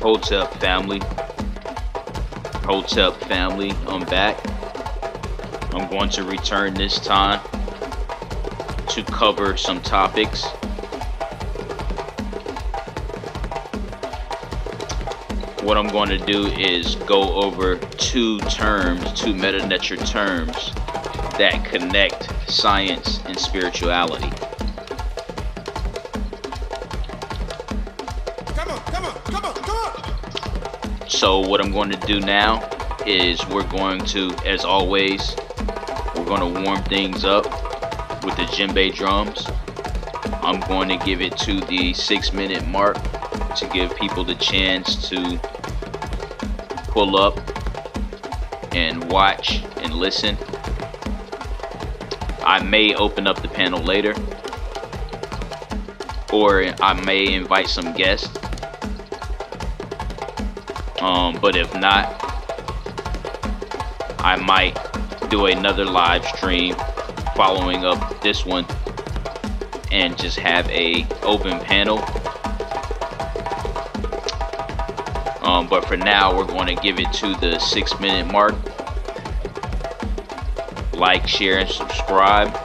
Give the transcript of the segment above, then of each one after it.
Hotep family, Hotep family, I'm back. I'm going to return this time to cover some topics. What I'm going to do is go over two Mdu Ntchr terms that connect science and spirituality. So what I'm going to do now is we're going to, as always, we're going to warm things up with the djembe drums. I'm going to give it to the 6-minute mark to give people the chance to pull up and watch and listen. I may open up the panel later, or I may invite some guests. But if not, I might do another live stream following up this one and just have a open panel. But for now, we're going to give it to the 6-minute mark. Like, share, and subscribe.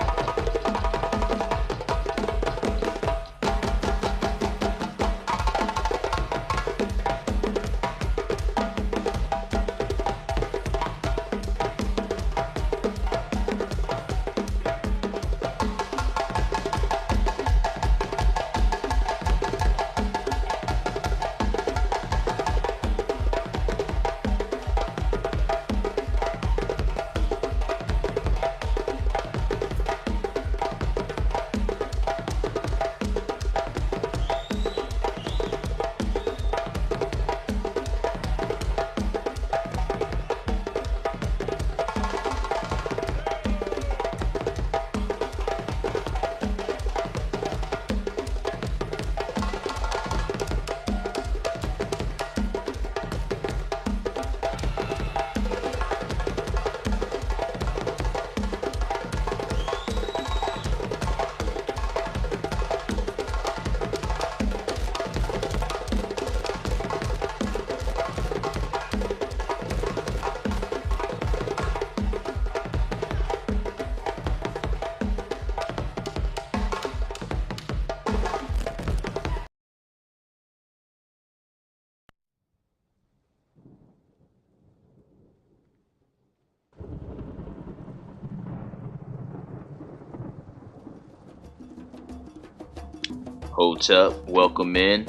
Hotep, welcome in.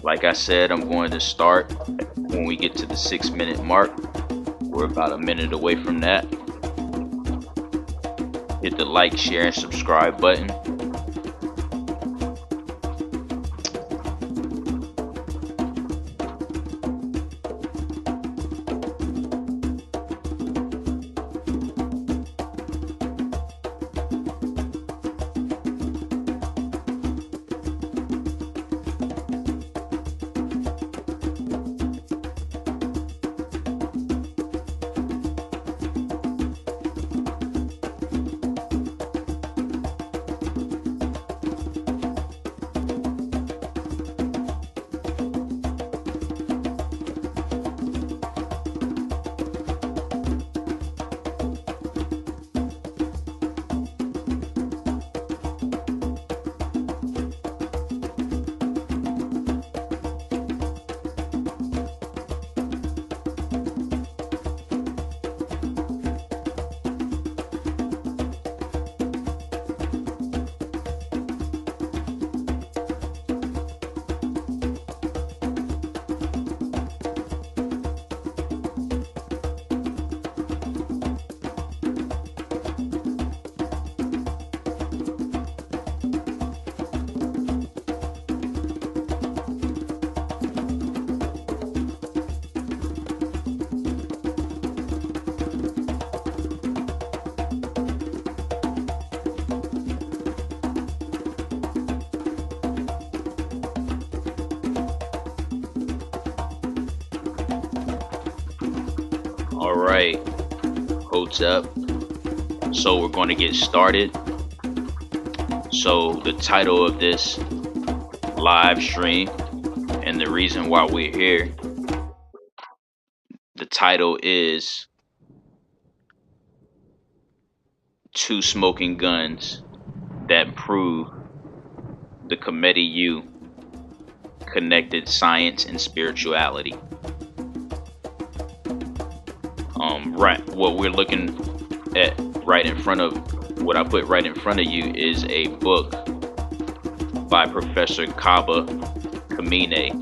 Like I said, I'm going to start when we get to the 6-minute mark. We're about a minute away from that. Hit the like, share, and subscribe button. Alright, Hotep. So we're going to get started. So the title of this live stream and And the reason why we're here, the title is Two Smoking Guns That Prove the Kemetic Connected Science and Spirituality. Right, what we're looking at right in front of, what I put right in front of you is a book by Professor Kaba Kemet.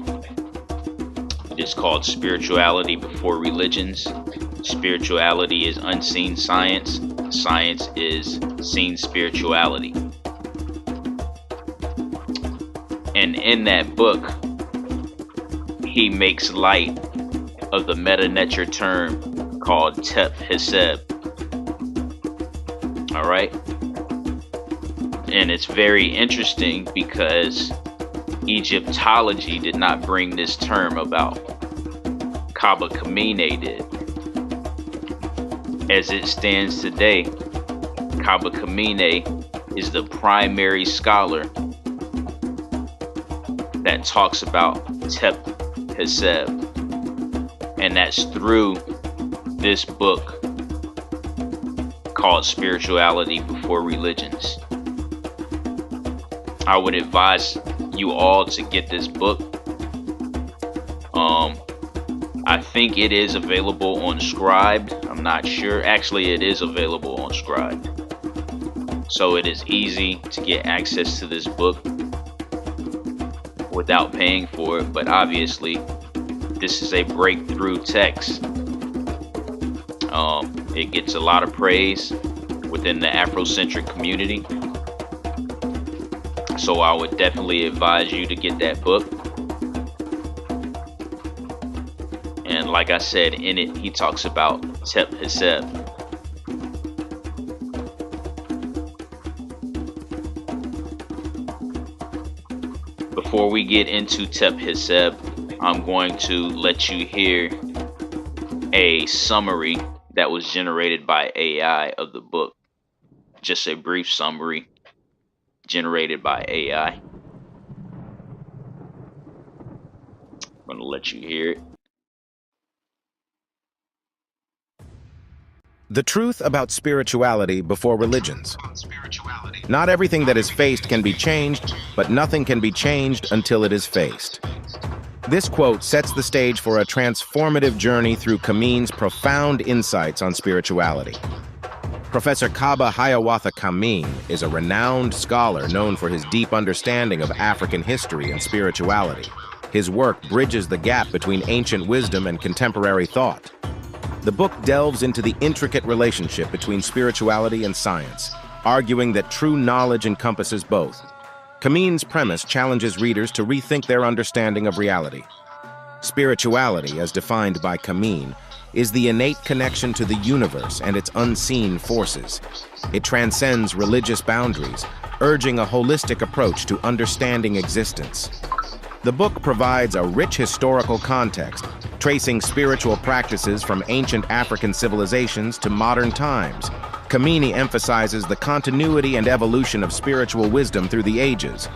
It is called Spirituality Before Religions. Spirituality is unseen science. Science is seen spirituality. And in that book, he makes light of the Mdu Ntchr term called Tep-Heseb. All right. And it's very interesting because Egyptology did not bring this term about. Kaba Kemet did. As it stands today, Kaba Kemet is the primary scholar that talks about Tep-Heseb, and that's through this book called Spirituality Before Religions. I would advise you all to get this book. I think it is available on Scribd. I'm not sure. Actually, it is available on Scribd. So it is easy to get access to this book without paying for it. But obviously, this is a breakthrough text. It gets a lot of praise within the Afrocentric community. So I would definitely advise you to get that book. And like I said, in it, he talks about Tep-Heseb. Before we get into Tep-Heseb, I'm going to let you hear a summary that was generated by AI of the book. Just a brief summary generated by AI. I'm going to let you hear it. The truth about spirituality before religions. Not everything that is faced can be changed, but nothing can be changed until it is faced. This quote sets the stage for a transformative journey through Kemet's profound insights on spirituality. Professor Kaba Hiawatha Kemet is a renowned scholar known for his deep understanding of African history and spirituality. His work bridges the gap between ancient wisdom and contemporary thought. The book delves into the intricate relationship between spirituality and science, arguing that true knowledge encompasses both. Kemet's premise challenges readers to rethink their understanding of reality. Spirituality, as defined by Kemet, is the innate connection to the universe and its unseen forces. It transcends religious boundaries, urging a holistic approach to understanding existence. The book provides a rich historical context, tracing spiritual practices from ancient African civilizations to modern times. Kemet emphasizes the continuity and evolution of spiritual wisdom through the ages.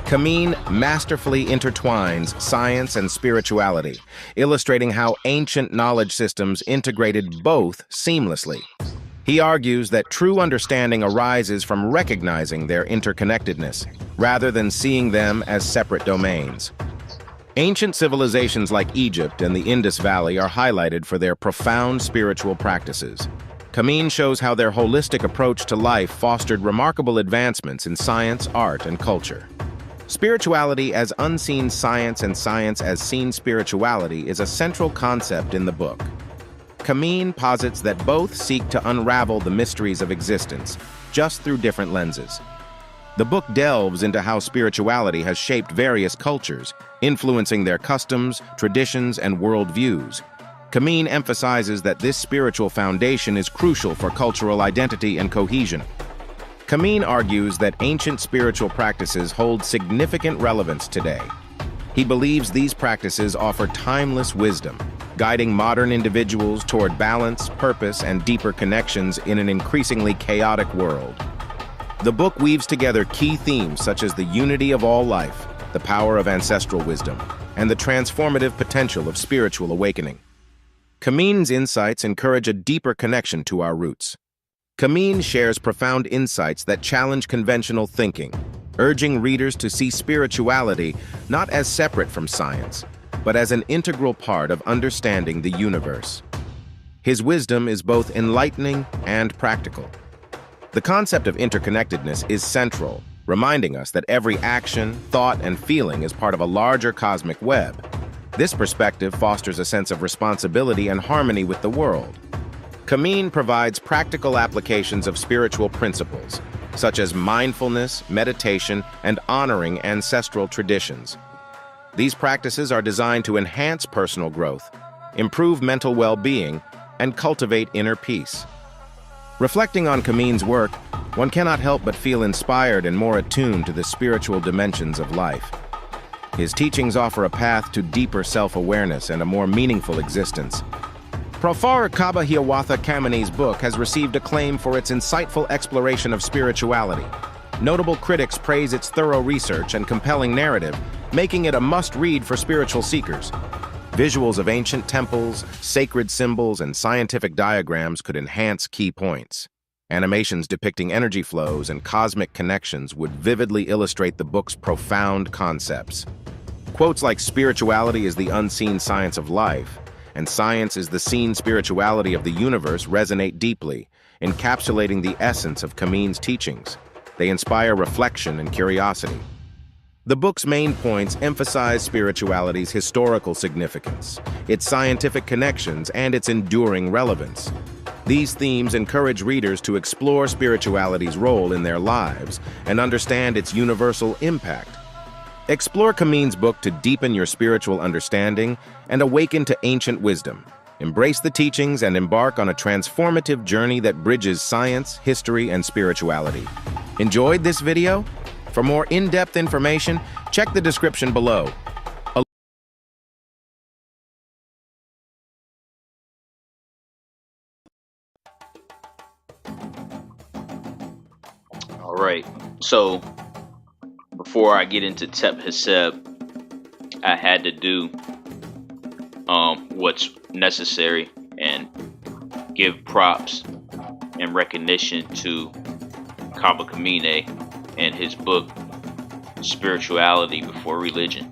Kemet masterfully intertwines science and spirituality, illustrating how ancient knowledge systems integrated both seamlessly. He argues that true understanding arises from recognizing their interconnectedness, rather than seeing them as separate domains. Ancient civilizations like Egypt and the Indus Valley are highlighted for their profound spiritual practices. Kemet shows how their holistic approach to life fostered remarkable advancements in science, art, and culture. Spirituality as unseen science and science as seen spirituality is a central concept in the book. Kemet posits that both seek to unravel the mysteries of existence, just through different lenses. The book delves into how spirituality has shaped various cultures, influencing their customs, traditions, and worldviews. Kemet emphasizes that this spiritual foundation is crucial for cultural identity and cohesion. Kemet argues that ancient spiritual practices hold significant relevance today. He believes these practices offer timeless wisdom, guiding modern individuals toward balance, purpose, and deeper connections in an increasingly chaotic world. The book weaves together key themes such as the unity of all life, the power of ancestral wisdom, and the transformative potential of spiritual awakening. Kemet's insights encourage a deeper connection to our roots. Kemet shares profound insights that challenge conventional thinking, urging readers to see spirituality not as separate from science, but as an integral part of understanding the universe. His wisdom is both enlightening and practical. The concept of interconnectedness is central, reminding us that every action, thought, and feeling is part of a larger cosmic web. This perspective fosters a sense of responsibility and harmony with the world. Kemet provides practical applications of spiritual principles, such as mindfulness, meditation, and honoring ancestral traditions. These practices are designed to enhance personal growth, improve mental well-being, and cultivate inner peace. Reflecting on Kemet's work, one cannot help but feel inspired and more attuned to the spiritual dimensions of life. His teachings offer a path to deeper self-awareness and a more meaningful existence. Professor Hiawatha Kamenei's book has received acclaim for its insightful exploration of spirituality. Notable critics praise its thorough research and compelling narrative, making it a must-read for spiritual seekers. Visuals of ancient temples, sacred symbols, and scientific diagrams could enhance key points. Animations depicting energy flows and cosmic connections would vividly illustrate the book's profound concepts. Quotes like "spirituality is the unseen science of life," and "science is the seen spirituality of the universe" resonate deeply, encapsulating the essence of Kemet's teachings. They inspire reflection and curiosity. The book's main points emphasize spirituality's historical significance, its scientific connections, and its enduring relevance. These themes encourage readers to explore spirituality's role in their lives and understand its universal impact. Explore Kemet's book to deepen your spiritual understanding and awaken to ancient wisdom. Embrace the teachings and embark on a transformative journey that bridges science, history, and spirituality. Enjoyed this video? For more in-depth information, check the description below. All right. So before I get into Tep Heseb, I had to do what's necessary and give props and recognition to Kaba Kamine and his book Spirituality Before Religion.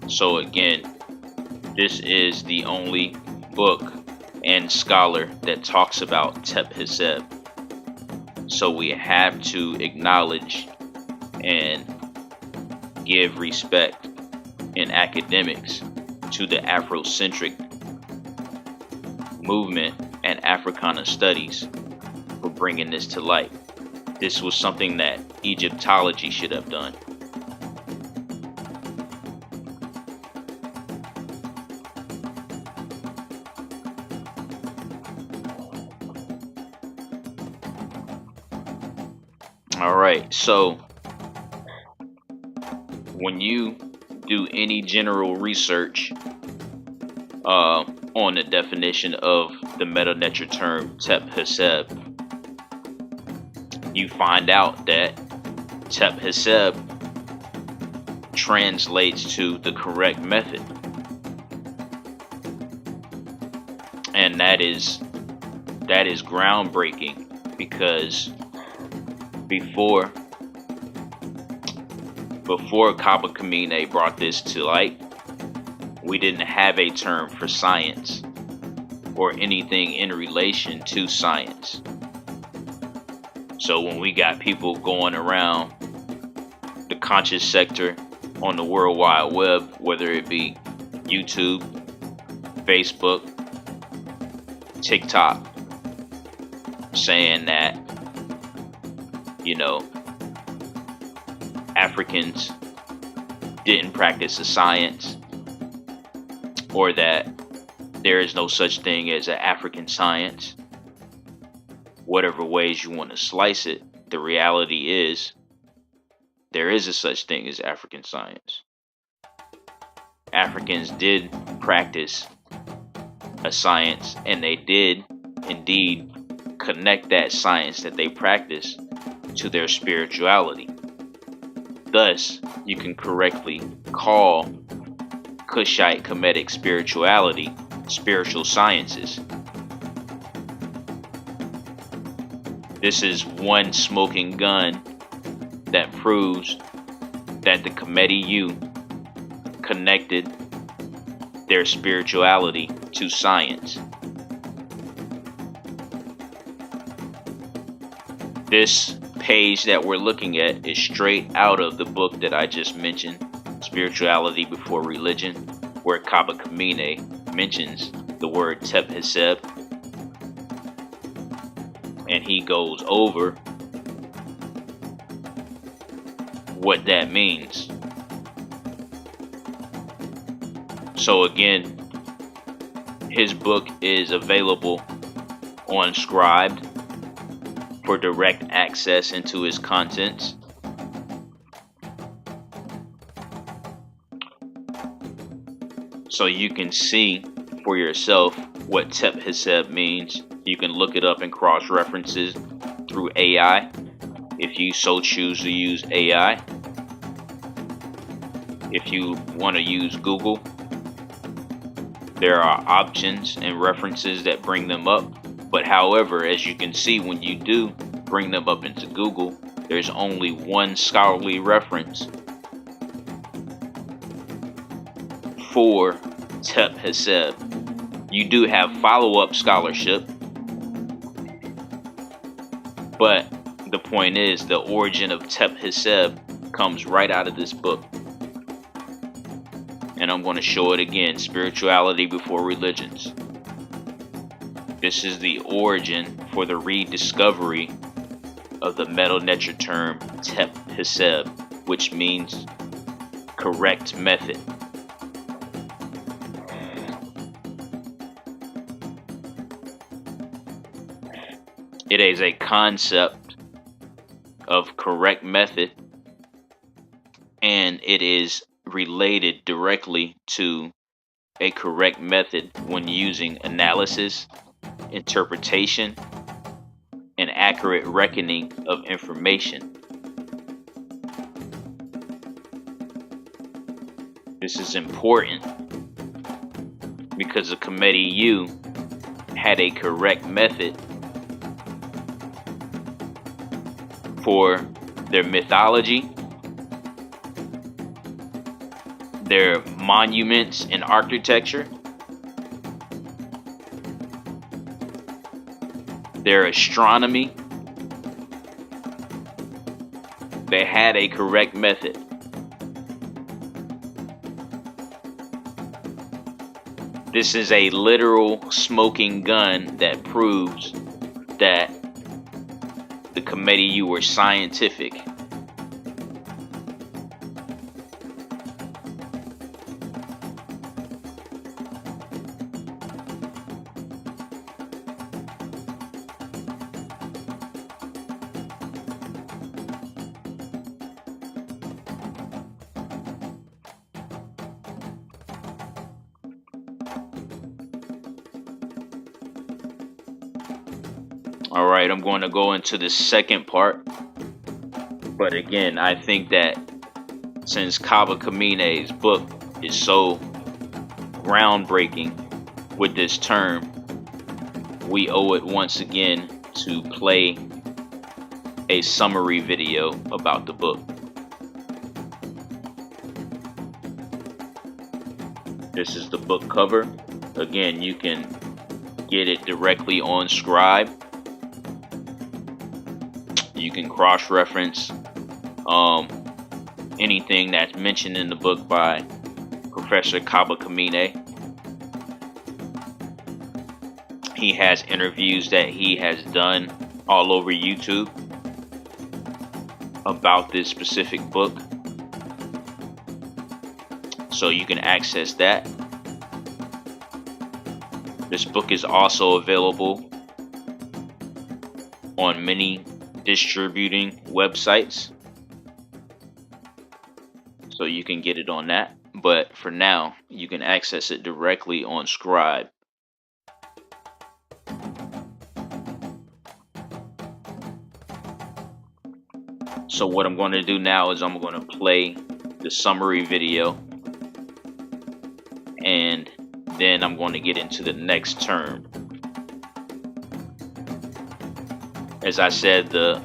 So again, this is the only book and scholar that talks about Tep Heseb. So we have to acknowledge and give respect in academics to the Afrocentric movement and Africana studies for bringing this to light. This was something that Egyptology should have done. All right, so when you do any general research on the definition of the Mdu Ntchr term Tep Heseb, you find out that Tep Heseb translates to the correct method, and that is groundbreaking, because before Kaba Kamine brought this to light, we didn't have a term for science or anything in relation to science. So when we got people going around the conscious sector on the World Wide Web, whether it be YouTube, Facebook, TikTok, saying that, you know, Africans didn't practice the science, or that there is no such thing as an African science. Whatever ways you want to slice it, the reality is there is a such thing as African science. Africans did practice a science, and they did indeed connect that science that they practice to their spirituality. Thus, you can correctly call Kushite Kemetic spirituality spiritual sciences. This is one smoking gun that proves that the Kemetic connected their spirituality to science. This page that we're looking at is straight out of the book that I just mentioned, Spirituality Before Religion, where Kaba Kamine mentions the word Tep Heseb, and he goes over what that means. So again, his book is available on Scribd for direct access into his contents. So you can see for yourself what Tep Heseb means. You can look it up in cross references through AI if you so choose to use AI. If you want to use Google, there are options and references that bring them up. But however, as you can see, when you do bring them up into Google, there's only one scholarly reference for Tep Heseb. You do have follow-up scholarship, but the point is the origin of Tep Heseb comes right out of this book. And I'm going to show it again, Spirituality Before Religions. This is the origin for the rediscovery of the Mdu Ntchr term Tep Heseb, which means correct method. It is a concept of correct method, and it is related directly to a correct method when using analysis, interpretation, and accurate reckoning of information. This is important because the Kemetic had a correct method for their mythology, their monuments and architecture, their astronomy. They had a correct method. This is a literal smoking gun that proves that the Kemetic were scientific. All right, I'm going to go into the second part. But again, I think that since Kaba Kamine's book is so groundbreaking with this term, we owe it once again to play a summary video about the book. This is the book cover. Again, you can get it directly on Scribd. You can cross-reference anything that's mentioned in the book by Professor Kaba Kamine. He has interviews that he has done all over YouTube about this specific book, so you can access that. This book is also available on many distributing websites, so you can get it on that. But for now, you can access it directly on Scribd. So what I'm going to do now is I'm going to play the summary video, and then I'm going to get into the next term. As I said, the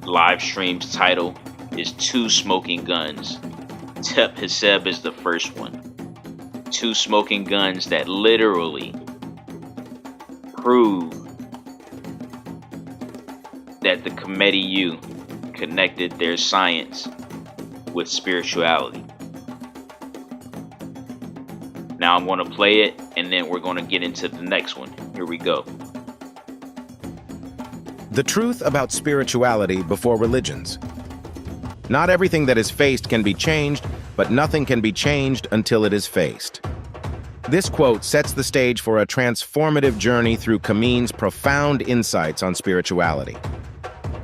live stream's title is Two Smoking Guns. Tep Haseb is the first one. Two smoking guns that literally prove that the Kemetic connected their science with spirituality. Now I'm going to play it, and then we're going to get into the next one. Here we go. The truth about spirituality before religions. Not everything that is faced can be changed, but nothing can be changed until it is faced. This quote sets the stage for a transformative journey through Kemet's profound insights on spirituality.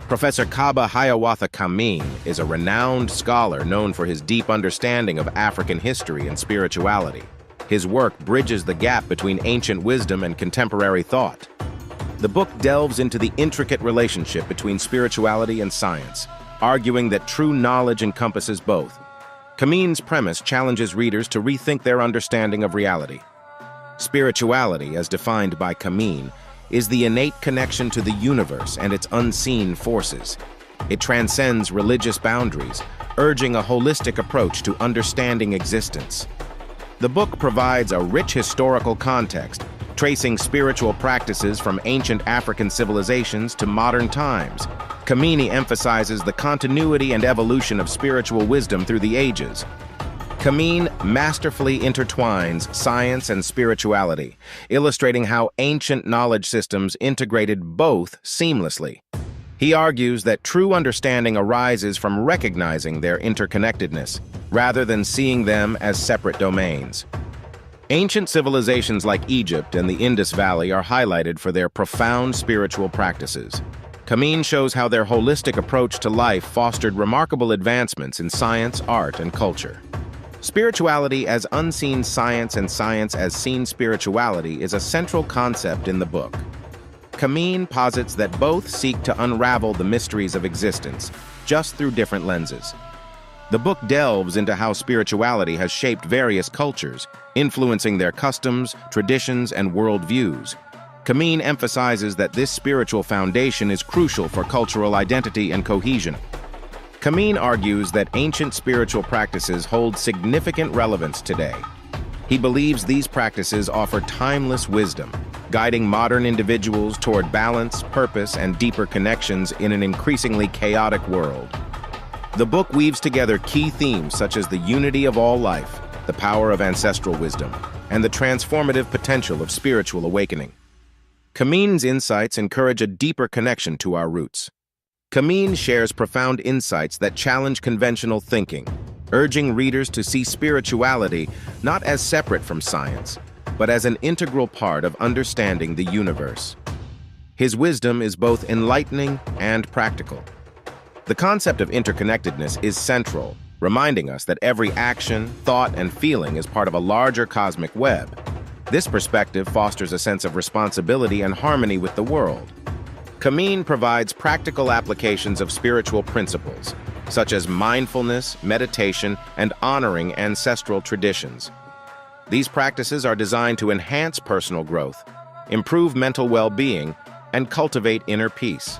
Professor Kaba Hiawatha Kemet is a renowned scholar known for his deep understanding of African history and spirituality. His work bridges the gap between ancient wisdom and contemporary thought. The book delves into the intricate relationship between spirituality and science, arguing that true knowledge encompasses both. Kemet's premise challenges readers to rethink their understanding of reality. Spirituality, as defined by Kemet, is the innate connection to the universe and its unseen forces. It transcends religious boundaries, urging a holistic approach to understanding existence. The book provides a rich historical context, tracing spiritual practices from ancient African civilizations to modern times. Kemet emphasizes the continuity and evolution of spiritual wisdom through the ages. Kemet masterfully intertwines science and spirituality, illustrating how ancient knowledge systems integrated both seamlessly. He argues that true understanding arises from recognizing their interconnectedness, rather than seeing them as separate domains. Ancient civilizations like Egypt and the Indus Valley are highlighted for their profound spiritual practices. Kemet shows how their holistic approach to life fostered remarkable advancements in science, art, and culture. Spirituality as unseen science and science as seen spirituality is a central concept in the book. Kemet posits that both seek to unravel the mysteries of existence, just through different lenses. The book delves into how spirituality has shaped various cultures, influencing their customs, traditions, and worldviews. Kemet emphasizes that this spiritual foundation is crucial for cultural identity and cohesion. Kemet argues that ancient spiritual practices hold significant relevance today. He believes these practices offer timeless wisdom, guiding modern individuals toward balance, purpose, and deeper connections in an increasingly chaotic world. The book weaves together key themes such as the unity of all life, the power of ancestral wisdom, and the transformative potential of spiritual awakening. Kemet's insights encourage a deeper connection to our roots. Kemet shares profound insights that challenge conventional thinking, urging readers to see spirituality not as separate from science, but as an integral part of understanding the universe. His wisdom is both enlightening and practical. The concept of interconnectedness is central, reminding us that every action, thought, and feeling is part of a larger cosmic web. This perspective fosters a sense of responsibility and harmony with the world. Kemet provides practical applications of spiritual principles, such as mindfulness, meditation, and honoring ancestral traditions. These practices are designed to enhance personal growth, improve mental well-being, and cultivate inner peace.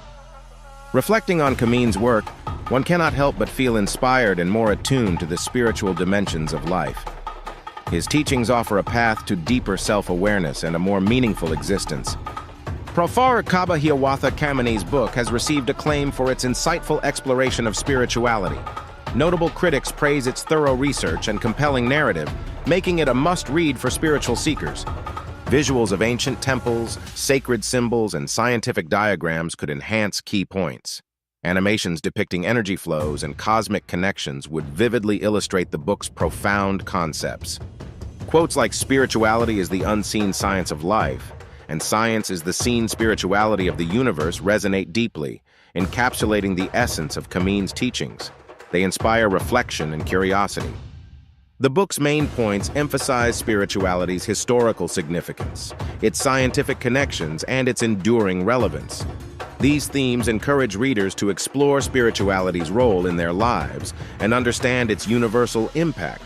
Reflecting on Kemet's work, one cannot help but feel inspired and more attuned to the spiritual dimensions of life. His teachings offer a path to deeper self-awareness and a more meaningful existence. Professor Kaba Hiawatha Kemet's book has received acclaim for its insightful exploration of spirituality. Notable critics praise its thorough research and compelling narrative, making it a must-read for spiritual seekers. Visuals of ancient temples, sacred symbols, and scientific diagrams could enhance key points. Animations depicting energy flows and cosmic connections would vividly illustrate the book's profound concepts. Quotes like "spirituality is the unseen science of life," and "science is the seen spirituality of the universe" resonate deeply, encapsulating the essence of Kemet's teachings. They inspire reflection and curiosity. The book's main points emphasize spirituality's historical significance, its scientific connections, and its enduring relevance. These themes encourage readers to explore spirituality's role in their lives and understand its universal impact.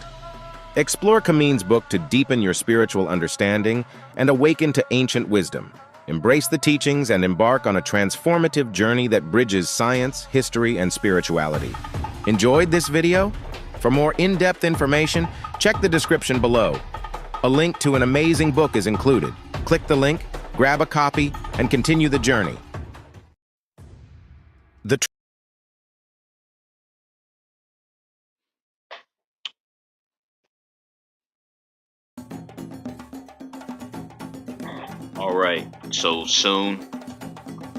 Explore Kemet's book to deepen your spiritual understanding and awaken to ancient wisdom. Embrace the teachings and embark on a transformative journey that bridges science, history, and spirituality. Enjoyed this video? For more in-depth information, check the description below. A link to an amazing book is included. Click the link, grab a copy, and continue the journey. All right, so soon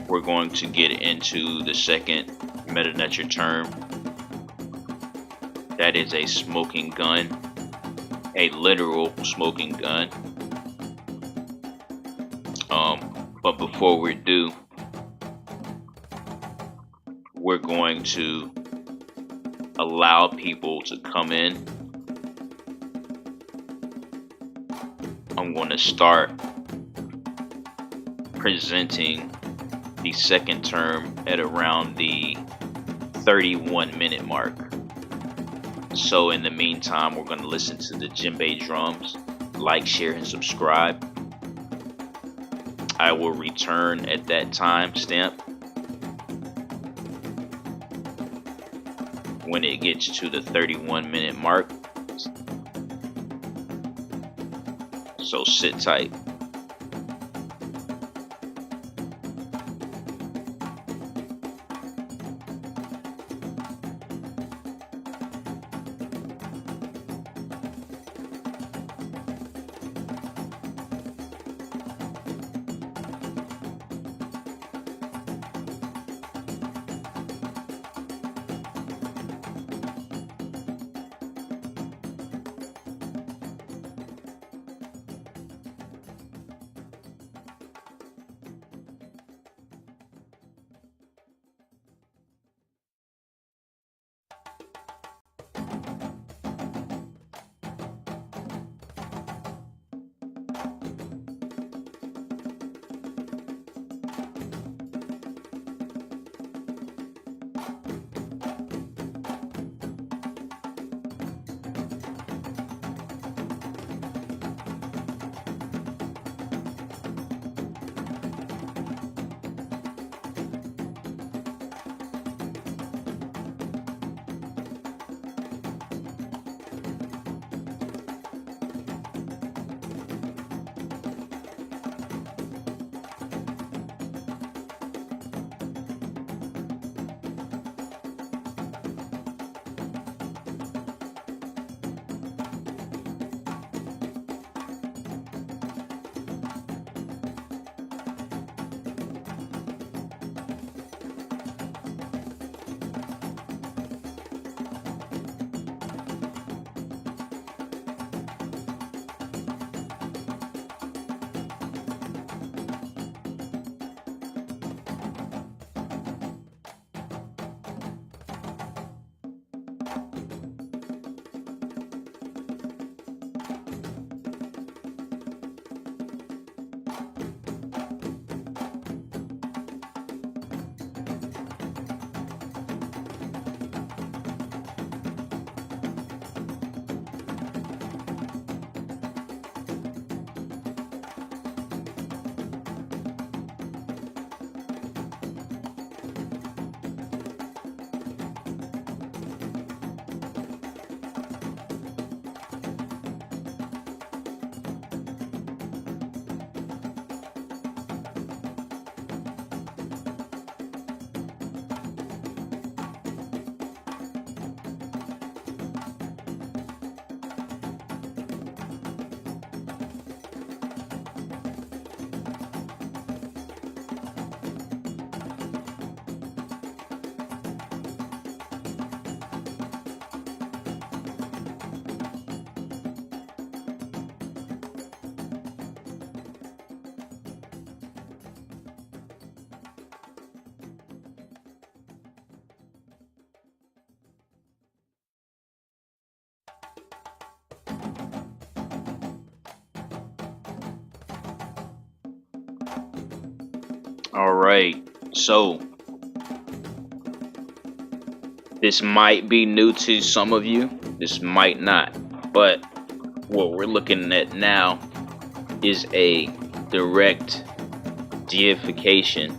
we're going to get into the second Mdu Ntchr term. That is a smoking gun, a literal smoking gun. But before we do, we're going to allow people to come in. I'm going to start presenting the second term at around the 31-minute mark. So in the meantime, we're going to listen to the djembe drums. Like, share, and subscribe. I will return at that time stamp when it gets to the 31-minute mark. So sit tight. All right, So this might be new to some of you, this might not, but what we're looking at now is a direct deification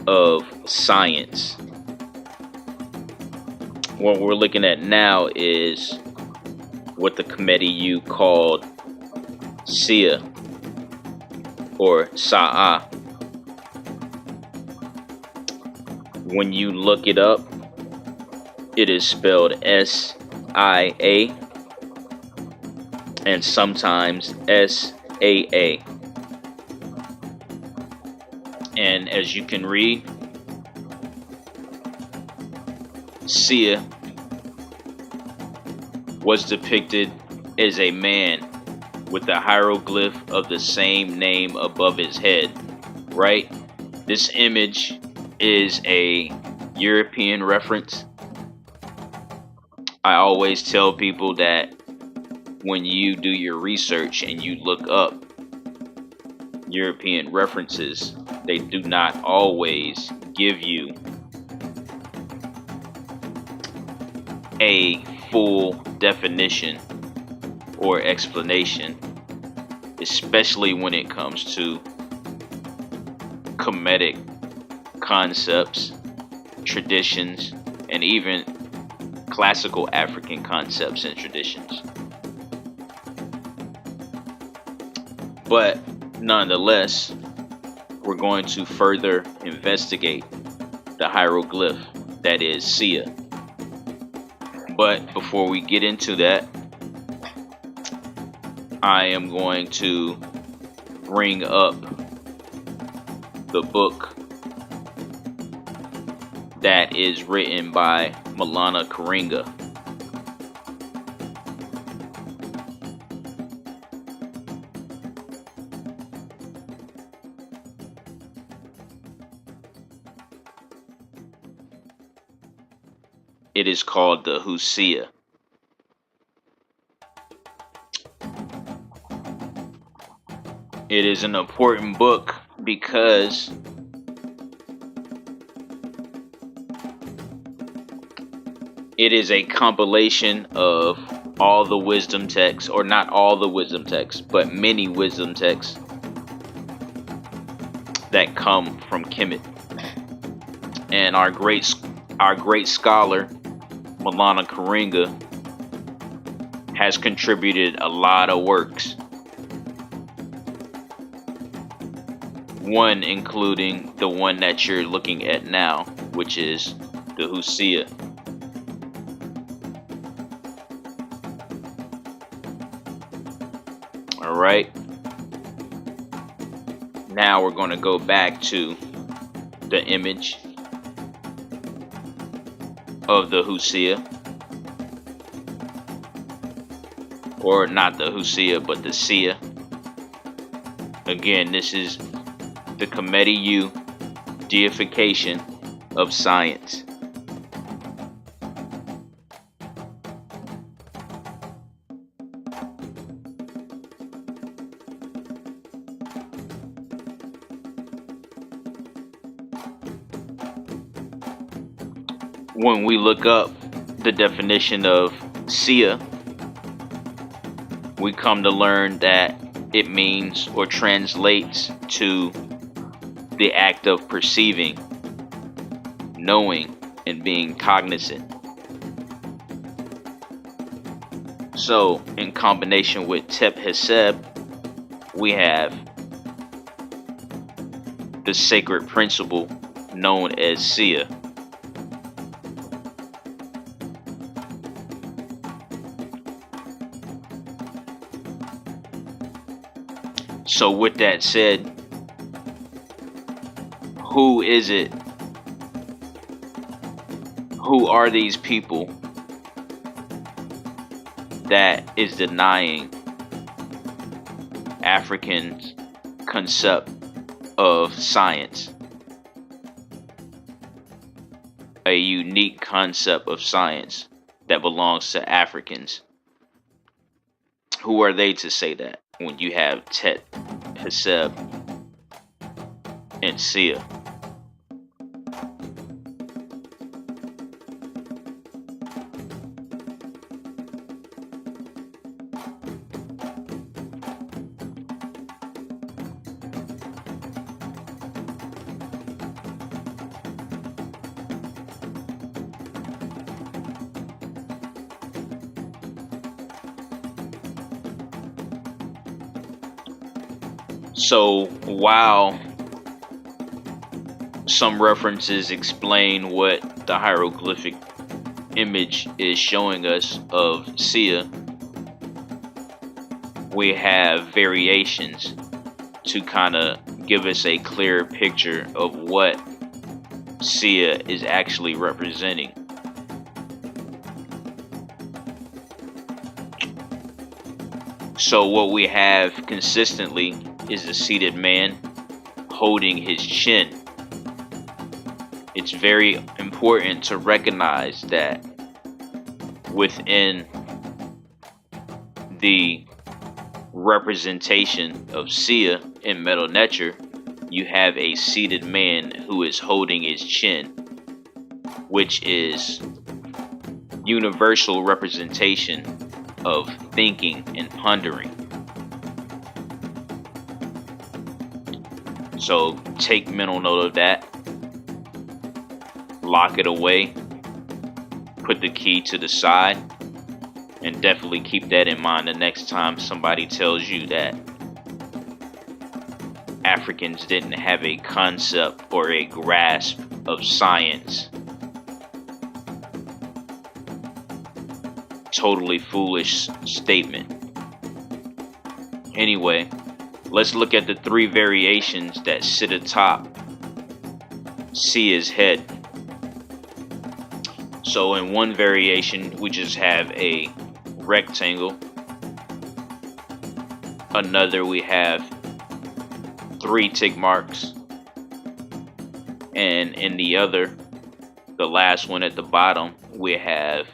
of science. What we're looking at now is what the Kemetic called Sia or Sa'a. When you look it up, it is spelled S-I-A and sometimes S-A-A. And as you can read, Sia was depicted as a man with a hieroglyph of the same name above his head, right? This image is a European reference. I always tell people that when you do your research and you look up European references, they do not always give you a full definition or explanation, especially when it comes to Kemetic concepts, traditions, and even classical African concepts and traditions. But nonetheless, we're going to further investigate the hieroglyph that is Sia. But before we get into that, I am going to bring up the book that is written by Mdu Ntchr. It is called the Husia. It is an important book because it is a compilation of all the wisdom texts, or not all the wisdom texts, but many wisdom texts that come from Kemet. And our great scholar Mdu Ntchr has contributed a lot of works. One including the one that you're looking at now, which is the Husia. All right. Now we're going to go back to the image of the Husia, or not the Husia, but the Sia. Again, this is the Kemetic deification of science. When we look up the definition of Sia, we come to learn that it means or translates to the act of perceiving, knowing, and being cognizant. So, in combination with Tep Heseb, we have the sacred principle known as Sia. So with that said, who is it? Who are these people that is denying Africans' concept of science? A unique concept of science that belongs to Africans. Who are they to say that when you have Tep Heseb and Sia. So while some references explain what the hieroglyphic image is showing us of Sia, we have variations to kind of give us a clearer picture of what Sia is actually representing. So what we have consistently is a seated man holding his chin. It's very important to recognize that within the representation of Sia in Mdu Ntchr, you have a seated man who is holding his chin, which is universal representation of thinking and pondering. So take mental note of that, lock it away, put the key to the side, and definitely keep that in mind the next time somebody tells you that Africans didn't have a concept or a grasp of science. Totally foolish statement. Anyway, let's look at the three variations that sit atop Sia's head. So in one variation, we just have a rectangle. Another, we have 3 tick marks. And in the other, the last one at the bottom, we have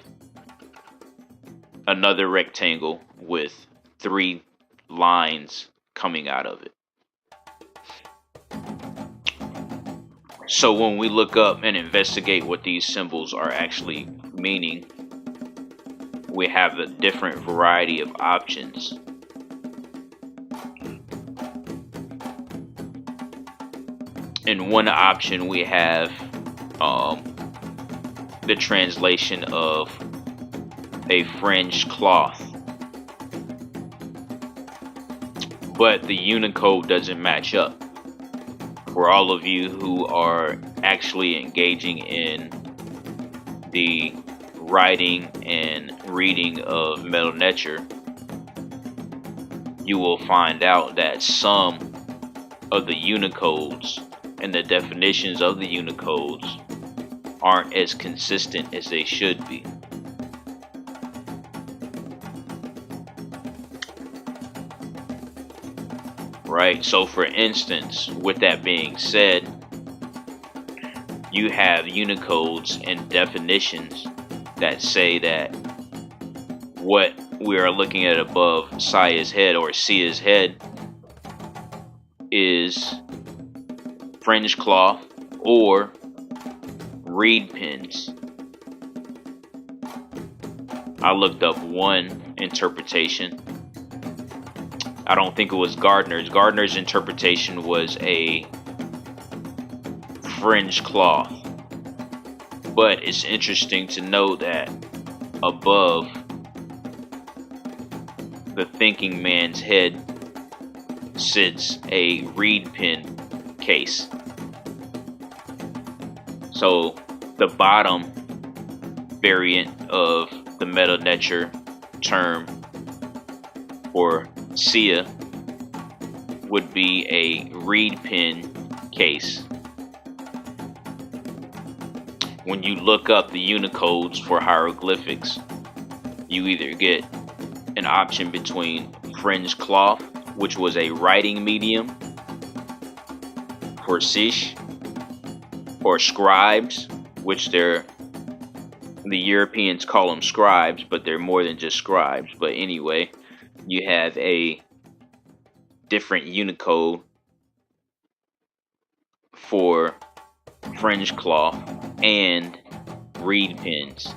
another rectangle with 3 lines coming out of it. So when we look up and investigate what these symbols are actually meaning, we have a different variety of options. In one option, we have the translation of a fringed cloth, but the Unicode doesn't match up. For all of you who are actually engaging in the writing and reading of Mdu Ntchr, you will find out that some of the Unicodes and the definitions of the Unicodes aren't as consistent as they should be. Right? So for instance, with that being said, you have Unicodes and definitions that say that what we are looking at above Sia's head or Sia's head is fringed cloth or reed pens. I looked up one interpretation. I don't think it was Gardner's. Gardner's interpretation was a fringed cloth. But it's interesting to know that above the thinking man's head sits a reed pen case. So the bottom variant of the Mdu Ntchr term for Sia would be a reed pen case. When you look up the Unicodes for hieroglyphics, you either get an option between fringed cloth, which was a writing medium for Sish, or scribes, which the Europeans call them scribes, but they're more than just scribes. But anyway, you have a different Unicode for fringe cloth and reed pens.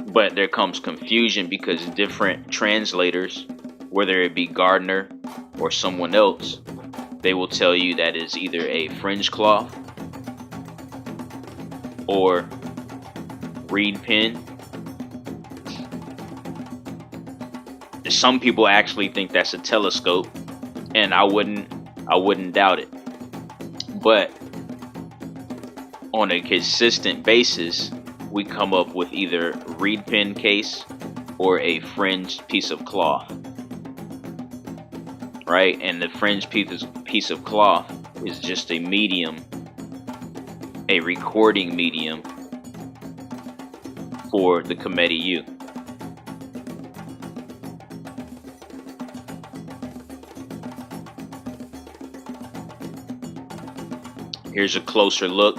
But there comes confusion because different translators, whether it be Gardner or someone else, they will tell you that it's either a fringe cloth or reed pen. Some people actually think that's a telescope, and I wouldn't doubt it. But on a consistent basis, we come up with either reed pen case or a fringed piece of cloth, right? And the fringed piece of cloth is just a medium, a recording medium for the Kemetic U. Here's a closer look.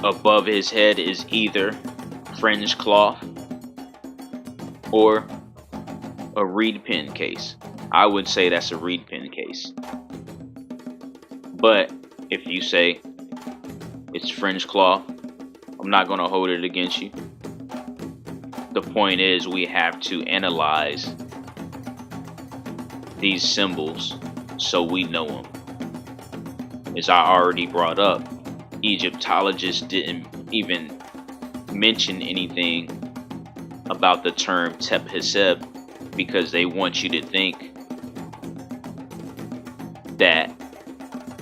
Above his head is either fringed cloth or a reed pen case. I would say that's a reed pen case. But if you say it's fringed cloth, I'm not going to hold it against you. The point is, we have to analyze these symbols so we know them. As I already brought up, Egyptologists didn't even mention anything about the term Tep-Heseb because they want you to think that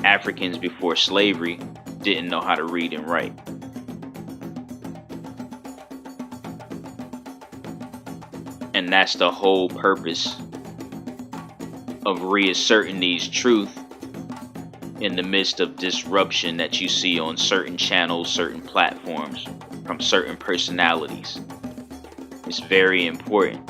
Africans before slavery didn't know how to read and write. And that's the whole purpose of reasserting these truths in the midst of disruption that you see on certain channels, certain platforms, from certain personalities. It's very important.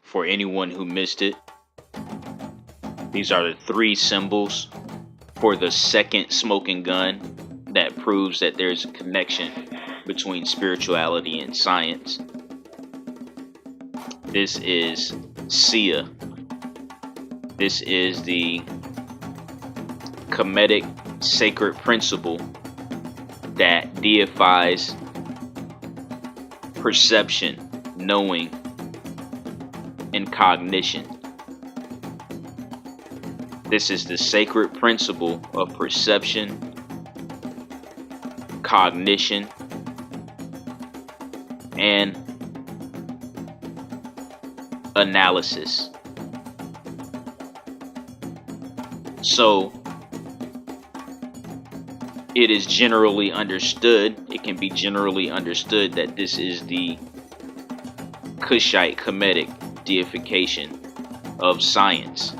For anyone who missed it, these are the 3 symbols for the second smoking gun that proves that there's a connection between spirituality and science. This is Sia. This is the Kemetic sacred principle that deifies perception, knowing, and cognition. This is the sacred principle of perception, cognition, and analysis. So it is generally understood, it can be generally understood that this is the Kushite Kemetic deification of science.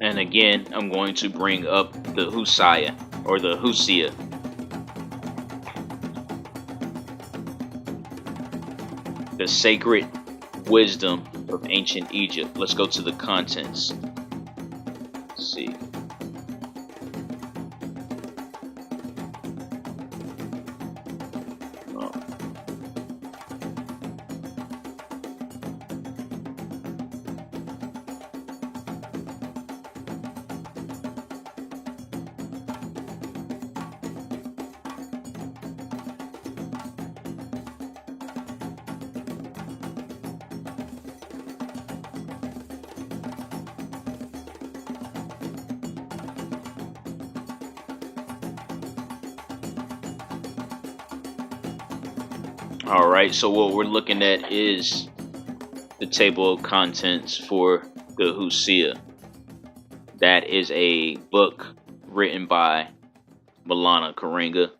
And again, I'm going to bring up the Husaya or the Husia. The sacred wisdom of ancient Egypt. Let's go to the contents. Let's see. All right, so what we're looking at is the table of contents for the Husia. That is a book written by Milana Karenga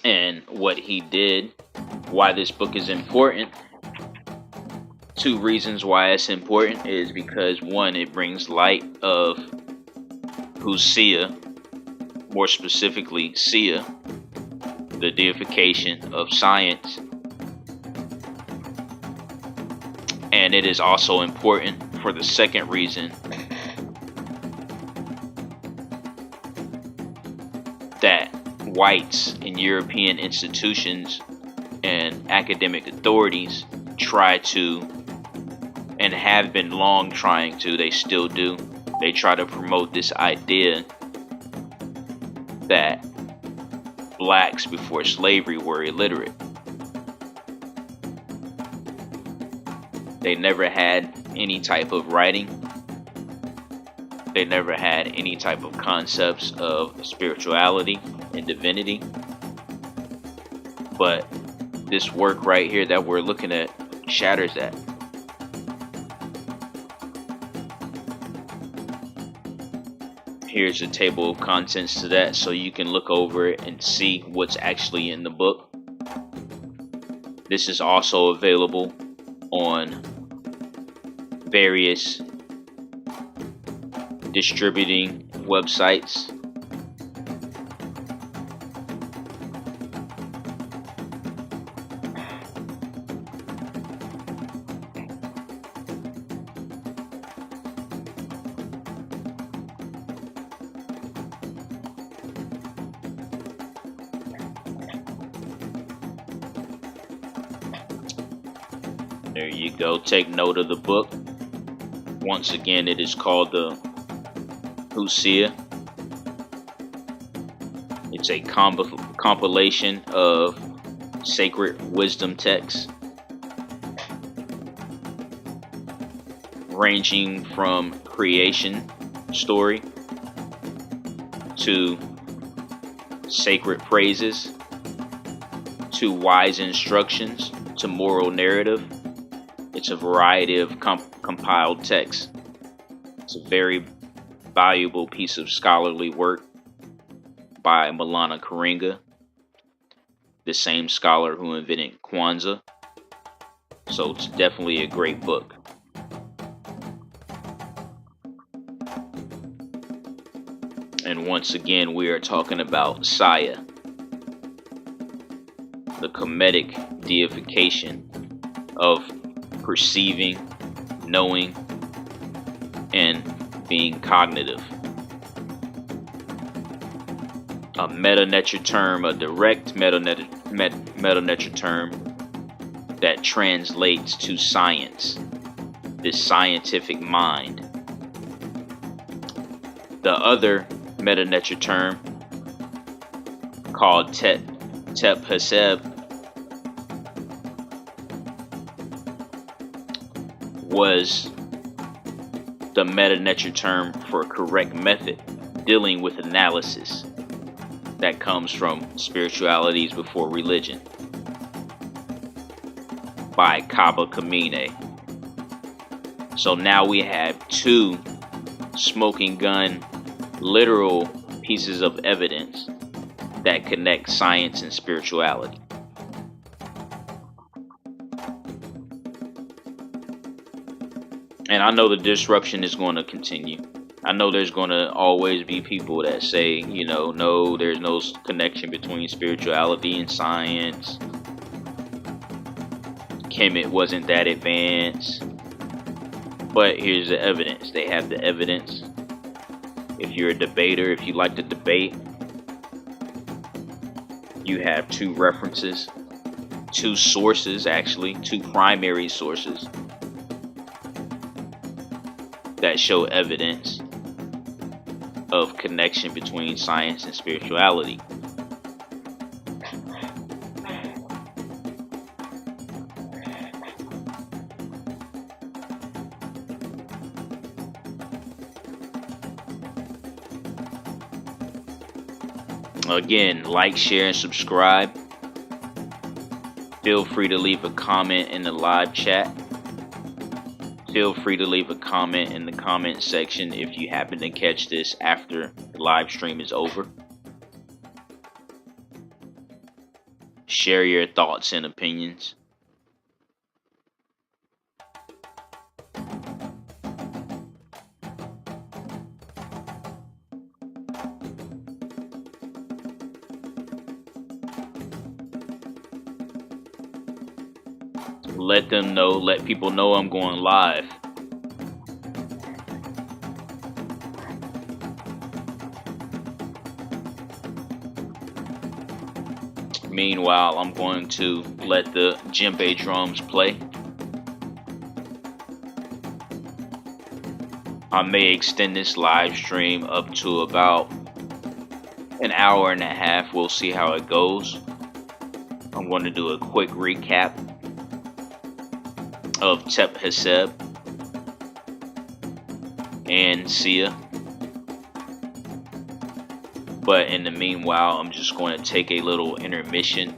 and what he did. Why this book is important. Two reasons why it's important is because, one, it brings light of who's Sia, more specifically Sia, the deification of science. And it is also important for the second reason, that whites in European institutions and academic authorities try to, and have been long trying to, they still do, they try to promote this idea that blacks before slavery were illiterate. They never had any type of writing. They never had any type of concepts of spirituality and divinity. But this work right here that we're looking at shatters that. Here's a table of contents to that, so you can look over it and see what's actually in the book. This is also available on various distributing websites. There you go. Take note of the book. Once again, it is called the Hosea. It's a compilation of sacred wisdom texts, ranging from creation story to sacred praises to wise instructions to moral narrative. It's a variety of compiled texts. It's a very valuable piece of scholarly work by Milana Karenga, the same scholar who invented Kwanzaa. So it's definitely a great book. And once again, we are talking about Saya, the Kemetic deification of perceiving, knowing, and being cognitive. A Mdu Ntchr term, a direct Mdu Ntchr term that translates to science, this scientific mind. The other Mdu Ntchr term, called Tep Haseb, was the Mdu Ntchr term for a correct method dealing with analysis that comes from Spiritualities Before Religion by Kaba Kamine. So now we have two smoking gun literal pieces of evidence that connect science and spirituality. And I know the disruption is going to continue. I know there's going to always be people that say, no, there's no connection between spirituality and science. Kemet wasn't that advanced. But here's the evidence. They have the evidence. If you're a debater, if you like to debate, you have two references, two sources, actually, two primary sources that show evidence of connection between science and spirituality. Again, like, share, and subscribe. Feel free to leave a comment in the live chat. Feel free to leave a comment in the comment section if you happen to catch this after the live stream is over. Share your thoughts and opinions. Let people know I'm going live. Meanwhile, I'm going to let the djembe drums play. I may extend this live stream up to about an hour and a half. We'll see how it goes. I'm going to do a quick recap of Tep-Heseb and Sia. But in the meanwhile, I'm just going to take a little intermission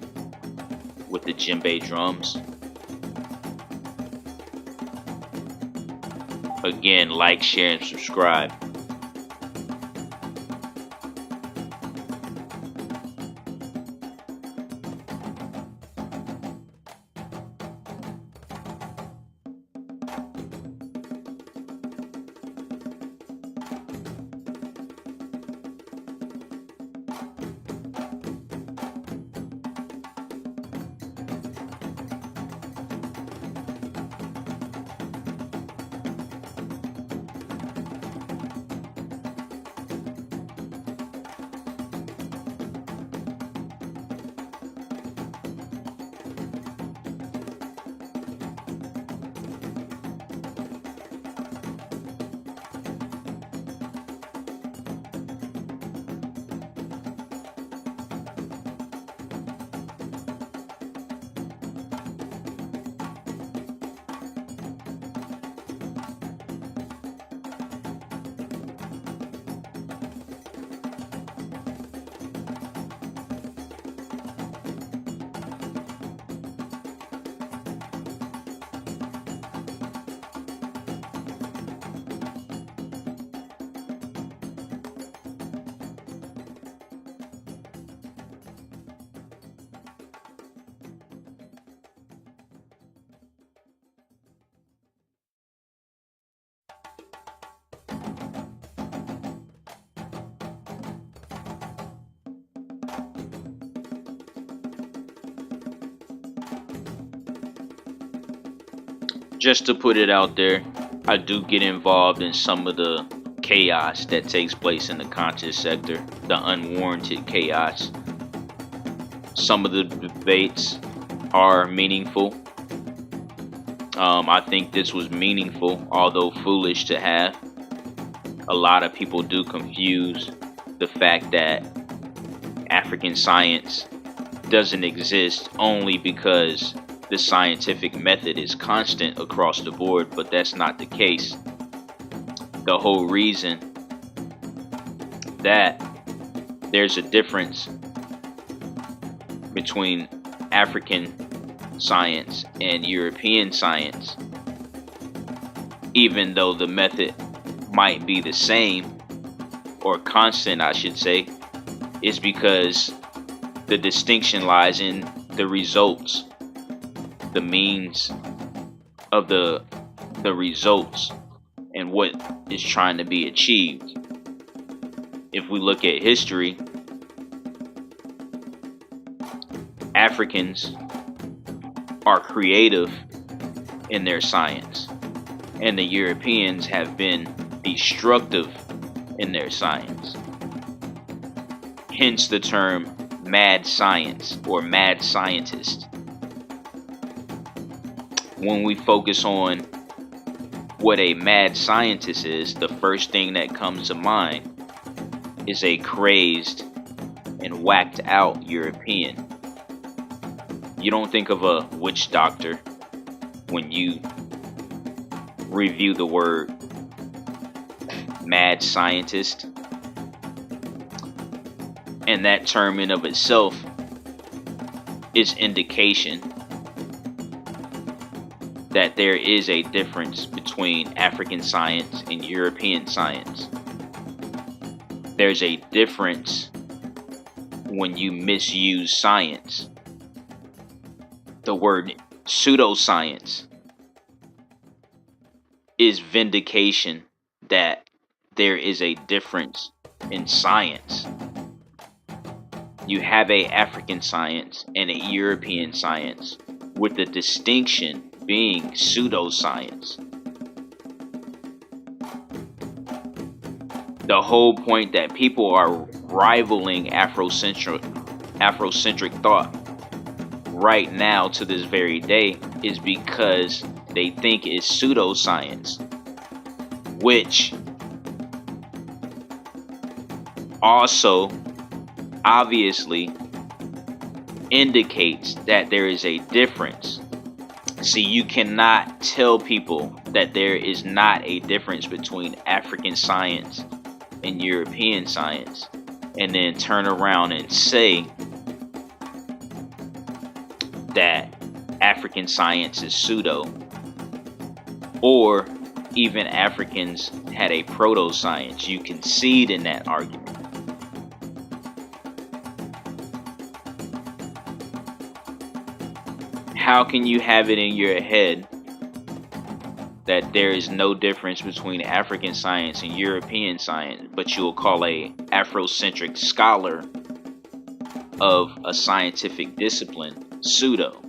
with the djembe drums. Again, like, share, and subscribe. Just to put it out there, I do get involved in some of the chaos that takes place in the conscious sector, the unwarranted chaos. Some of the debates are meaningful. I think this was meaningful, although foolish to have. A lot of people do confuse the fact that African science doesn't exist only because the scientific method is constant across the board, but that's not the case. The whole reason that there's a difference between African science and European science, even though the method might be the same, or constant I should say, is because the distinction lies in the results, the means of the results, and what is trying to be achieved. If we look at history, Africans are creative in their science, and the Europeans have been destructive in their science. Hence the term mad science or mad scientist. When we focus on what a mad scientist is, the first thing that comes to mind is a crazed and whacked out European. You don't think of a witch doctor when you review the word mad scientist. And that term in of itself is indication that there is a difference between African science and European science. There's a difference when you misuse science. The word pseudoscience is vindication that there is a difference in science. You have a African science and a European science, with the distinction being pseudoscience. The whole point that people are rivaling Afrocentric thought right now to this very day is because they think it's pseudoscience, which also obviously indicates that there is a difference. See, you cannot tell people that there is not a difference between African science and European science and then turn around and say that African science is pseudo, or even Africans had a proto-science. You concede in that argument. How can you have it in your head that there is no difference between African science and European science, but you'll call a Afrocentric scholar of a scientific discipline pseudo?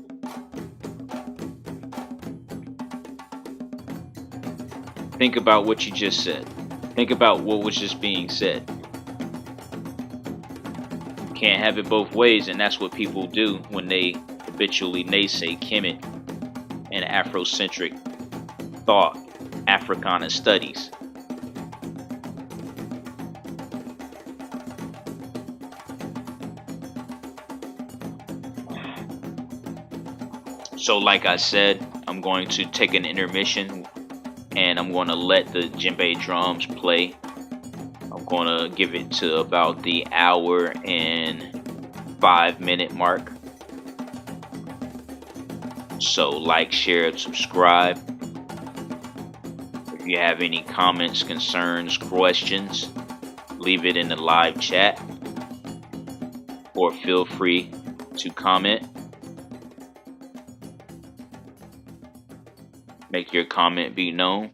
Think about what you just said. Think about what was just being said. Can't have it both ways, and that's what people do when they habitually naysay Kemet and Afrocentric thought, Africana studies. So like I said, I'm going to take an intermission and I'm going to let the djembe drums play. I'm going to give it to about the hour and 5-minute mark. So like, share, subscribe. If you have any comments, concerns, questions, leave it in the live chat, or feel free to comment. Make your comment be known.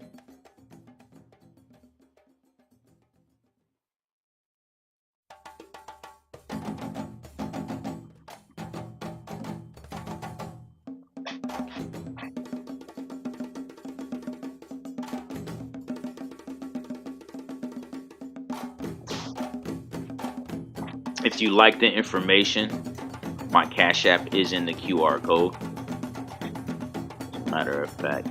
If you like the information, my Cash App is in the QR code. As a matter of fact.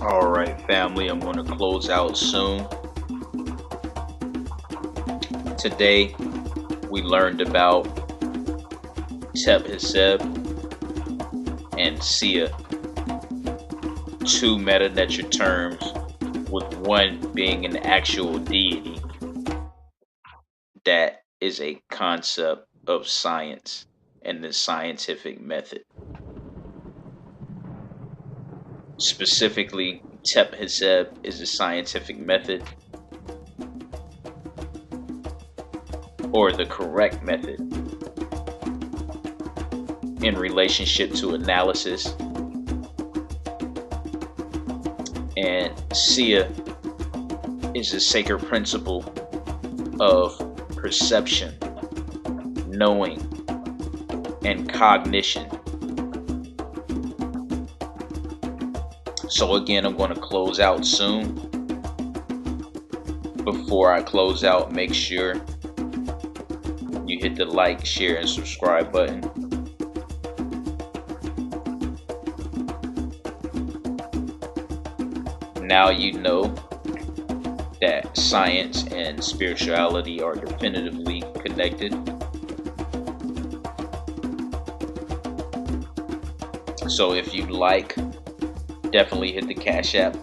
Alright, family, I'm going to close out soon. Today, we learned about Tep and Sia, two Mdu Ntchr terms, with one being an actual deity that is a concept of science and the scientific method. Specifically, Tep is a scientific method, or the correct method in relationship to analysis. And Sia is a sacred principle of perception, knowing, and cognition. So again, I'm going to close out soon. Before I close out, make sure you hit the like, share, and subscribe button. Now you know that science and spirituality are definitively connected. So if you like, definitely hit the Cash App.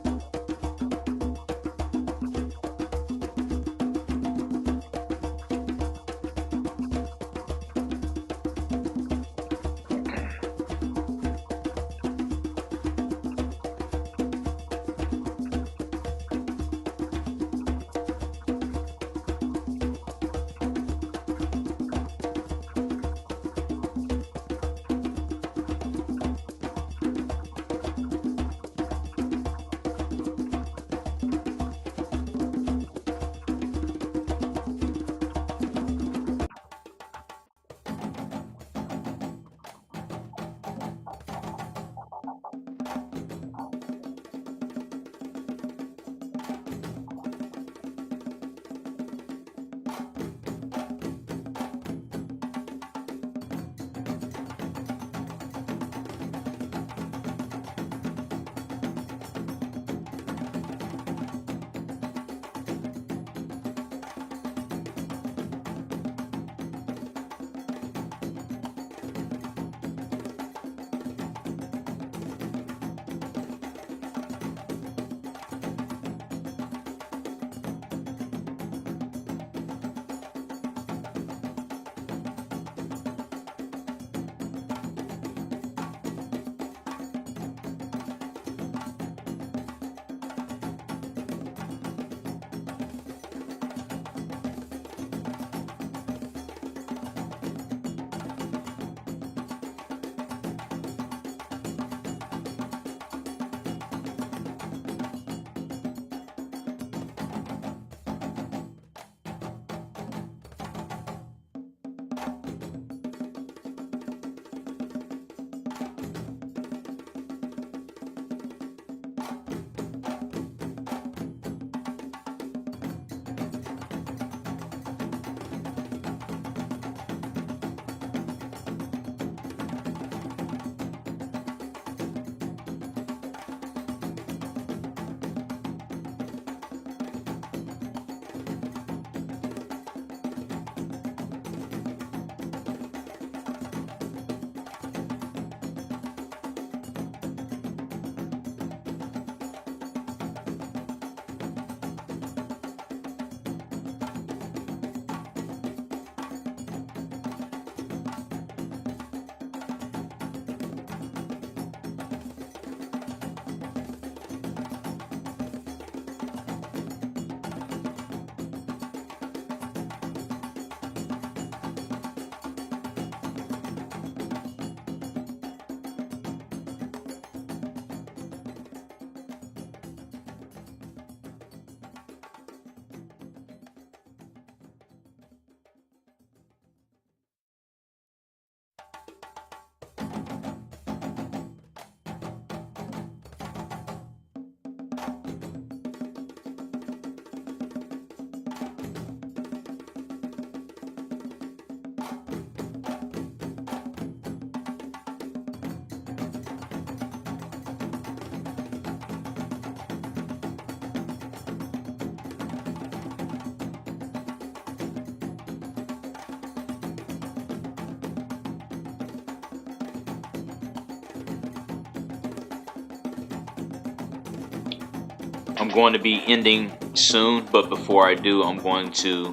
I'm going to be ending soon, but before I do, I'm going to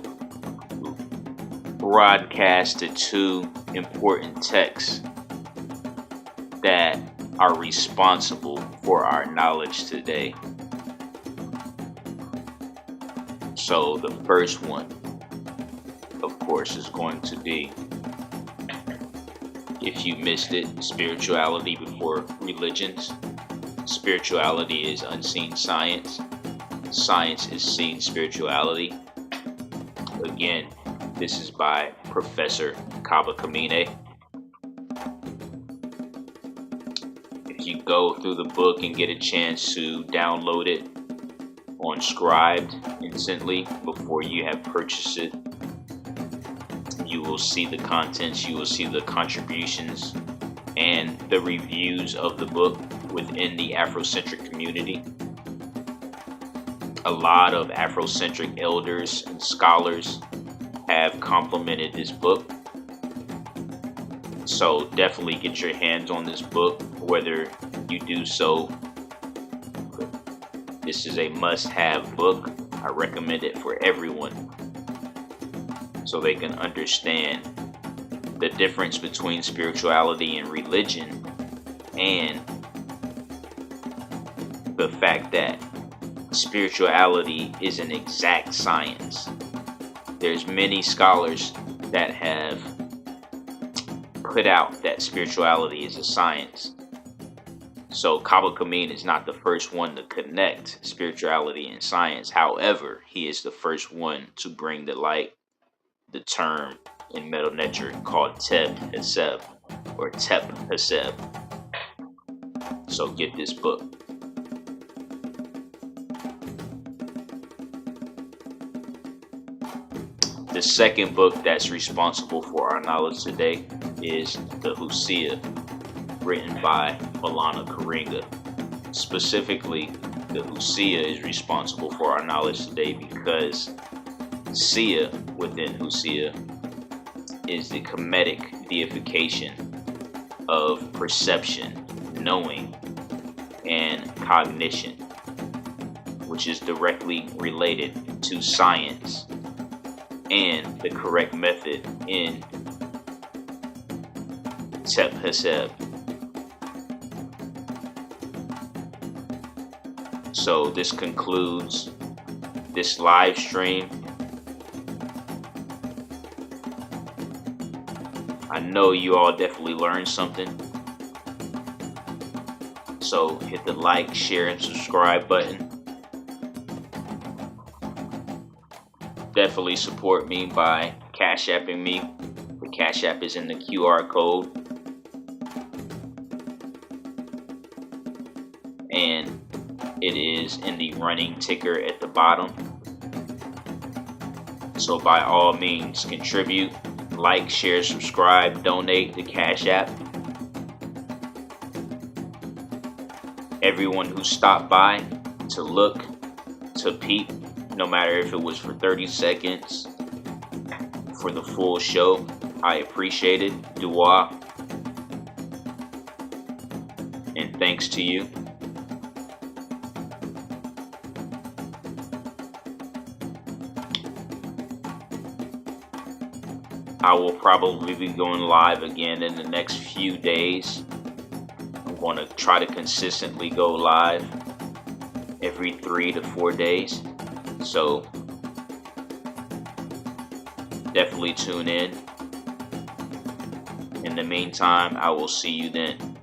broadcast the two important texts that are responsible for our knowledge today. So the first one, of course, is going to be If you missed it, spirituality before religions. Spirituality is unseen science. Science is seen spirituality. Again, this is by Professor Kemet. If you go through the book and get a chance to download it on Scribed instantly before you have purchased it, you will see the contents, you will see the contributions and the reviews of the book within the Afrocentric community. A lot of Afrocentric elders and scholars have complimented this book. So definitely get your hands on this book, whether you do so. This is a must-have book. I recommend it for everyone so they can understand the difference between spirituality and religion, and the fact that spirituality is an exact science. There's many scholars that have put out that spirituality is a science. So Kemet is not the first one to connect spirituality and science. However, he is the first one to bring to light the term in Mdu Ntchr called Tep-Heseb or Tep-Heseb. So get this book. The second book that's responsible for our knowledge today is the Hosea, written by Maulana Karenga. Specifically, the Hosea is responsible for our knowledge today because Sia within Hosea is the Kemetic deification of perception, knowing, and cognition, which is directly related to science and the correct method in Tep-Heseb. So this concludes this live stream. I know you all definitely learned something. So hit the like, share, and subscribe button. Definitely support me by Cash Apping me. The Cash App is in the QR code. And it is in the running ticker at the bottom. So by all means, contribute, like, share, subscribe, donate to Cash App. Everyone who stopped by to look, to peep, no matter if it was for 30 seconds, for the full show, I appreciate it. Dua. And thanks to you. I will probably be going live again in the next few days. I'm going to try to consistently go live every 3 to 4 days. So definitely tune in. In the meantime, I will see you then.